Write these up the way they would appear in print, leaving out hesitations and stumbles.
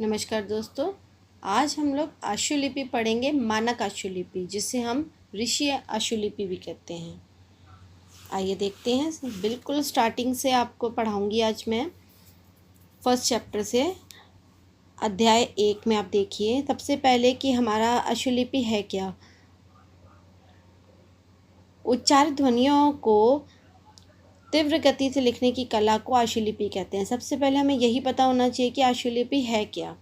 नमस्कार दोस्तों, आज हम लोग आशुलिपि पढ़ेंगे। मानक आशुलिपि, जिसे हम ऋषि आशुलिपि भी कहते हैं। आइए देखते हैं। बिल्कुल स्टार्टिंग से आपको पढ़ाऊंगी आज मैं, फर्स्ट चैप्टर से। अध्याय 1 में आप देखिए सबसे पहले कि हमारा आशुलिपि है क्या। उच्चारित ध्वनियों को तीव्र गति से लिखने की कला को आशुलिपि कहते हैं। सबसे पहले हमें यही पता होना चाहिए कि आशुलिपि है क्या।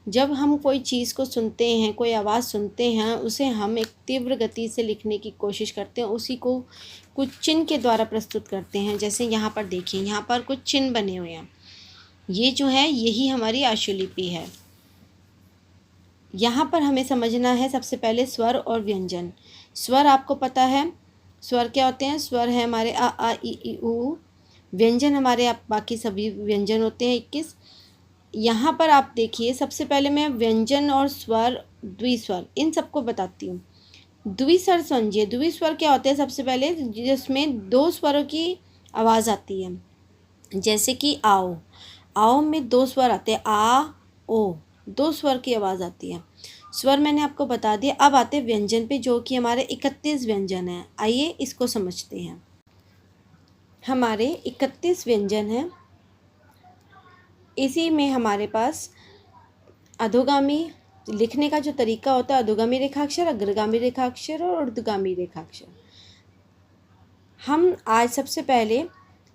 जब हम कोई चीज़ को सुनते हैं, कोई आवाज़ सुनते हैं, उसे हम एक तीव्र गति से लिखने की कोशिश करते हैं, उसी को कुछ चिन्ह के द्वारा प्रस्तुत करते हैं। जैसे यहाँ पर देखिए, यहाँ पर कुछ चिन्ह बने हुए हैं। ये जो है यही हमारी आशुलिपि है। यहाँ पर हमें समझना है सबसे पहले स्वर और व्यंजन। स्वर आपको पता है, स्वर क्या होते हैं। स्वर है हमारे अ आ इ ई उ। व्यंजन हमारे बाकी सभी व्यंजन होते हैं 21। यहाँ पर आप देखिए, सबसे पहले मैं व्यंजन और स्वर, द्विस्वर, इन सबको बताती हूँ। द्विस्वर समझिए। द्विस्वर क्या होते हैं, सबसे पहले जिसमें दो स्वरों की आवाज़ आती है। जैसे कि आओ, आओ में दो स्वर आते हैं, आ ओ, दो स्वर की आवाज़ आती है। स्वर मैंने आपको बता दिया। अब आते हैं व्यंजन पे, जो कि हमारे 31 व्यंजन हैं। आइए इसको समझते हैं। हमारे 31 व्यंजन हैं। इसी में हमारे पास अधोगामी लिखने का जो तरीका होता है, अधोगामी रेखाक्षर, अग्रगामी रेखाक्षर और ऊर्ध्वगामी रेखाक्षर। हम आज सबसे पहले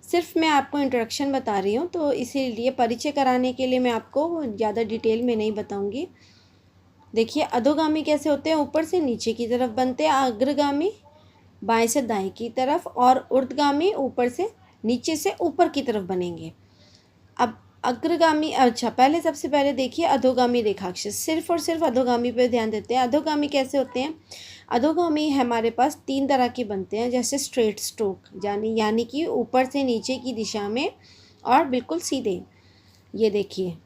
सिर्फ मैं आपको इंट्रोडक्शन बता रही हूँ, तो इसीलिए परिचय कराने के लिए मैं आपको ज़्यादा डिटेल में नहीं बताऊँगी। देखिए, अधोगामी कैसे होते हैं, ऊपर से नीचे की तरफ बनते हैं। अग्रगामी बाएं से दाएं की तरफ, और ऊर्ध्वगामी ऊपर से नीचे से ऊपर की तरफ बनेंगे। अब अग्रगामी, अच्छा पहले सबसे पहले देखिए अधोगामी रेखाक्षर। सिर्फ और सिर्फ अधोगामी पे ध्यान देते हैं। अधोगामी कैसे होते हैं। अधोगामी हमारे पास 3 तरह के बनते हैं। जैसे स्ट्रेट स्ट्रोक, यानी कि ऊपर से नीचे की दिशा में और बिल्कुल सीधे। ये देखिए,